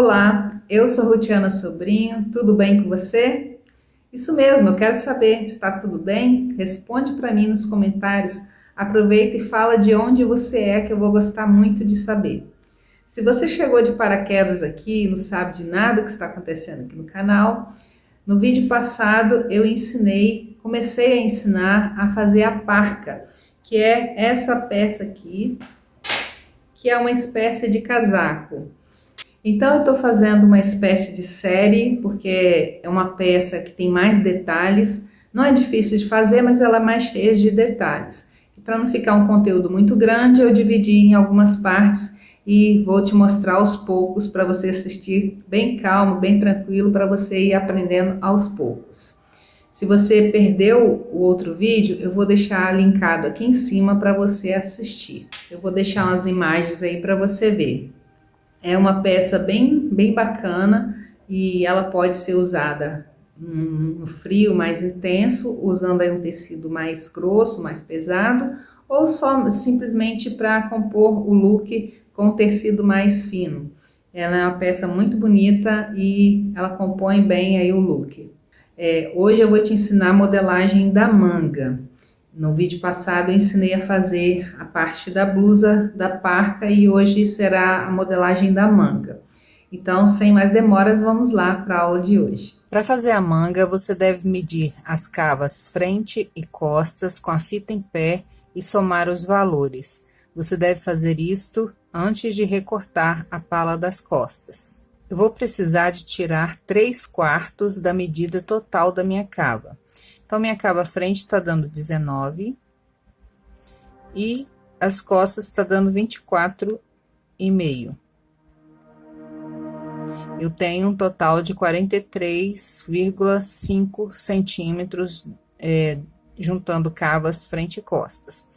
Olá, eu sou Rutiana Sobrinho, tudo bem com você? Isso mesmo, eu quero saber, está tudo bem? Responde para mim nos comentários, aproveita e fala de onde você é que eu vou gostar muito de saber. Se você chegou de paraquedas aqui e não sabe de nada que está acontecendo aqui no canal, no vídeo passado eu comecei a ensinar a fazer a parca, que é essa peça aqui, que é uma espécie de casaco. Então, eu estou fazendo uma espécie de série, porque é uma peça que tem mais detalhes. Não é difícil de fazer, mas ela é mais cheia de detalhes. E para não ficar um conteúdo muito grande, eu dividi em algumas partes e vou te mostrar aos poucos para você assistir bem calmo, bem tranquilo, para você ir aprendendo aos poucos. Se você perdeu o outro vídeo, eu vou deixar linkado aqui em cima para você assistir. Eu vou deixar umas imagens aí para você ver. É uma peça bem bacana e ela pode ser usada no frio mais intenso, usando aí um tecido mais grosso, mais pesado, ou só simplesmente para compor o look com tecido mais fino. Ela é uma peça muito bonita e ela compõe bem aí o look. Hoje eu vou te ensinar a modelagem da manga. No vídeo passado eu ensinei a fazer a parte da blusa da parca e hoje será a modelagem da manga. Então, sem mais demoras, vamos lá para a aula de hoje. Para fazer a manga, você deve medir as cavas frente e costas com a fita em pé e somar os valores. Você deve fazer isto antes de recortar a pala das costas. Eu vou precisar de tirar 3/4 da medida total da minha cava. Então, minha cava frente está dando 19 e as costas está dando 24,5. Eu tenho um total de 43,5 centímetros, juntando cavas frente e costas.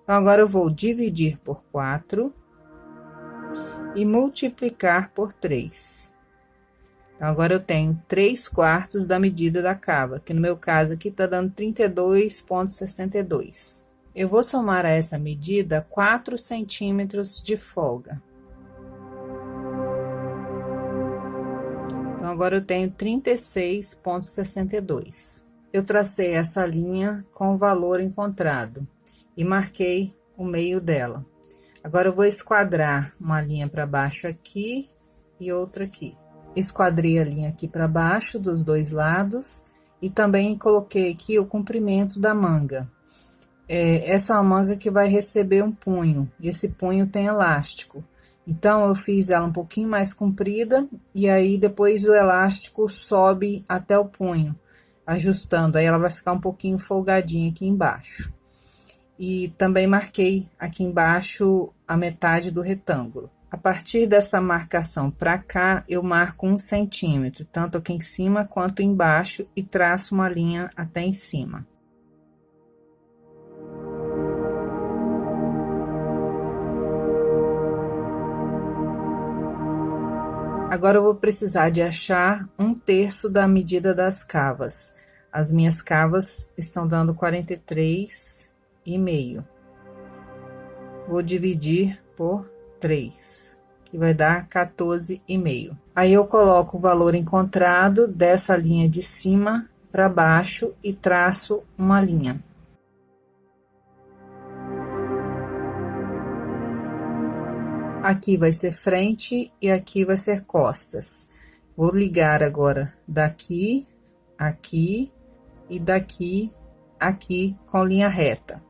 Então, agora eu vou dividir por 4 e multiplicar por 3. Então, agora eu tenho 3/4 da medida da cava, que no meu caso aqui tá dando 32,62. Eu vou somar a essa medida 4 centímetros de folga. Então, agora eu tenho 36,62. Eu tracei essa linha com o valor encontrado e marquei o meio dela. Agora eu vou esquadrar uma linha para baixo aqui e outra aqui. Esquadrei a linha aqui para baixo dos dois lados e também coloquei aqui o comprimento da manga. Essa é uma manga que vai receber um punho, e esse punho tem elástico. Então, eu fiz ela um pouquinho mais comprida e aí depois o elástico sobe até o punho, ajustando. Aí ela vai ficar um pouquinho folgadinha aqui embaixo. E também marquei aqui embaixo a metade do retângulo. A partir dessa marcação para cá, eu marco 1 centímetro, tanto aqui em cima quanto embaixo, e traço uma linha até em cima. Agora, eu vou precisar de achar 1/3 da medida das cavas. As minhas cavas estão dando 43,5. Vou dividir por 3, que vai dar 14,5. Aí, eu coloco o valor encontrado dessa linha de cima para baixo e traço uma linha. Aqui vai ser frente e aqui vai ser costas. Vou ligar agora daqui, aqui e daqui, aqui com linha reta.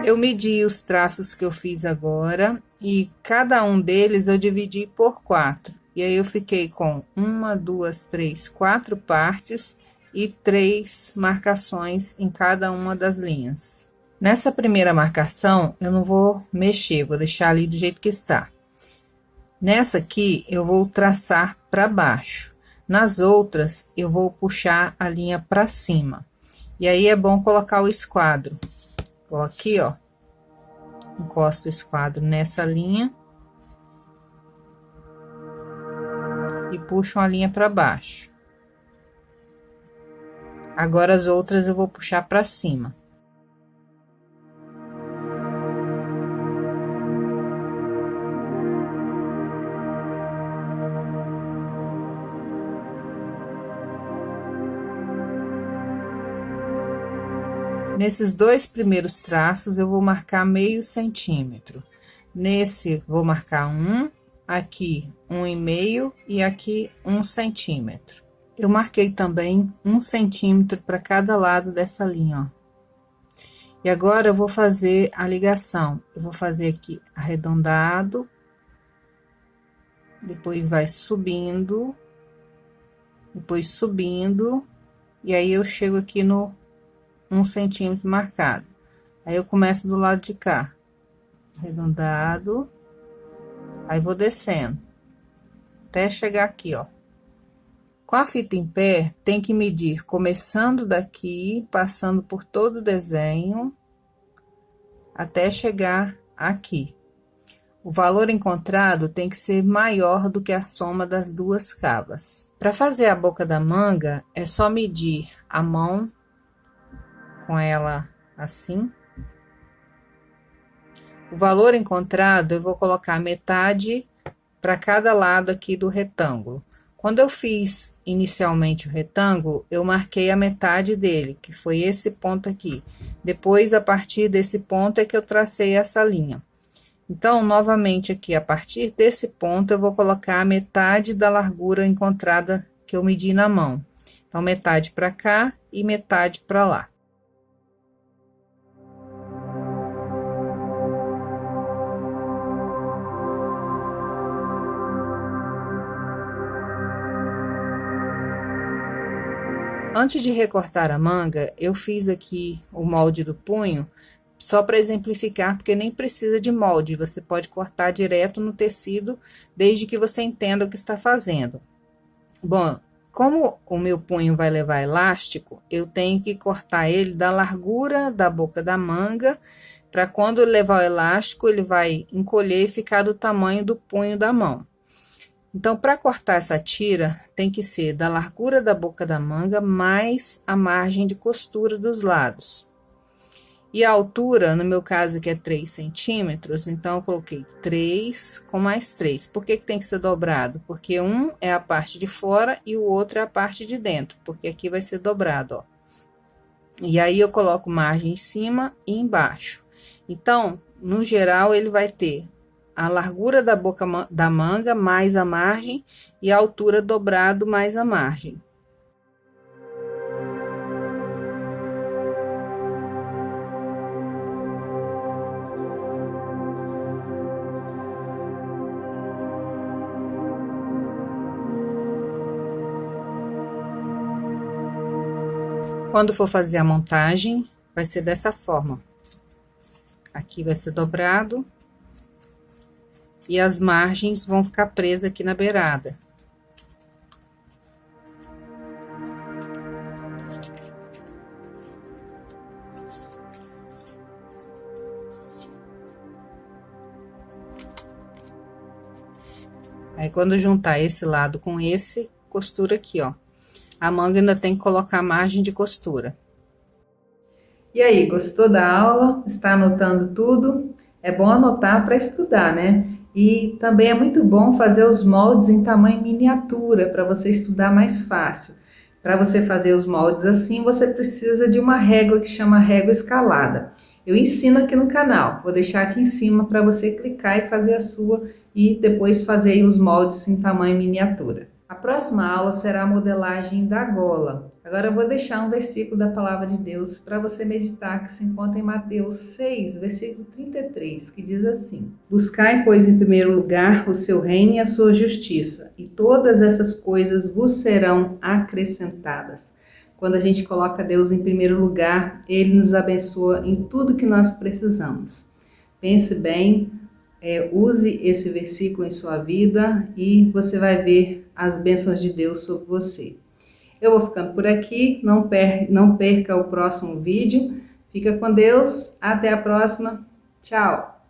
Eu medi os traços que eu fiz agora e cada um deles eu dividi por 4. E aí, eu fiquei com 1, 2, 3, 4 partes e 3 marcações em cada uma das linhas. Nessa primeira marcação, eu não vou mexer, vou deixar ali do jeito que está. Nessa aqui, eu vou traçar para baixo. Nas outras, eu vou puxar a linha para cima. E aí, é bom colocar o esquadro. Vou aqui, ó, encosto o esquadro nessa linha e puxo uma linha para baixo. Agora, as outras eu vou puxar para cima. Nesses 2 primeiros traços, eu vou marcar meio centímetro. Nesse, vou marcar 1, aqui 1,5 e aqui 1 centímetro. Eu marquei também 1 centímetro para cada lado dessa linha, ó. E agora eu vou fazer a ligação. Eu vou fazer aqui arredondado, depois vai subindo, depois subindo, e aí eu chego aqui no 1 centímetro marcado. Aí eu começo do lado de cá, arredondado, aí vou descendo, até chegar aqui, ó. Com a fita em pé, tem que medir começando daqui, passando por todo o desenho, até chegar aqui. O valor encontrado tem que ser maior do que a soma das 2 cavas. Para fazer a boca da manga, é só medir a mão com ela assim. O valor encontrado, eu vou colocar metade para cada lado aqui do retângulo. Quando eu fiz inicialmente o retângulo, eu marquei a metade dele, que foi esse ponto aqui. Depois, a partir desse ponto, é que eu tracei essa linha. Então, novamente aqui, a partir desse ponto, eu vou colocar a metade da largura encontrada que eu medi na mão. Então, metade para cá e metade para lá. Antes de recortar a manga, eu fiz aqui o molde do punho, só para exemplificar, porque nem precisa de molde, você pode cortar direto no tecido, desde que você entenda o que está fazendo. Bom, como o meu punho vai levar elástico, eu tenho que cortar ele da largura da boca da manga, para quando ele levar o elástico, ele vai encolher e ficar do tamanho do punho da mão. Então, para cortar essa tira, tem que ser da largura da boca da manga mais a margem de costura dos lados. E a altura, no meu caso aqui é 3 centímetros, então eu coloquei 3 com mais 3. Por que que tem que ser dobrado? Porque um é a parte de fora e o outro é a parte de dentro, porque aqui vai ser dobrado, ó. E aí eu coloco margem em cima e embaixo. Então, no geral, ele vai ter a largura da boca da manga mais a margem e a altura dobrado mais a margem. Quando for fazer a montagem, vai ser dessa forma. Aqui vai ser dobrado. E as margens vão ficar presas aqui na beirada. Aí, quando juntar esse lado com esse, costura aqui, ó. A manga ainda tem que colocar margem de costura. E aí, gostou da aula? Está anotando tudo? É bom anotar para estudar, né? E também é muito bom fazer os moldes em tamanho miniatura, para você estudar mais fácil. Para você fazer os moldes assim, você precisa de uma régua que chama régua escalada. Eu ensino aqui no canal, vou deixar aqui em cima para você clicar e fazer a sua e depois fazer os moldes em tamanho miniatura. A próxima aula será a modelagem da gola. Agora eu vou deixar um versículo da Palavra de Deus para você meditar, que se encontra em Mateus 6, versículo 33, que diz assim: Buscai, pois, em primeiro lugar o seu reino e a sua justiça, e todas essas coisas vos serão acrescentadas. Quando a gente coloca Deus em primeiro lugar, Ele nos abençoa em tudo que nós precisamos. Pense bem, use esse versículo em sua vida e você vai ver as bênçãos de Deus sobre você. Eu vou ficando por aqui, não perca o próximo vídeo. Fica com Deus, até a próxima, tchau!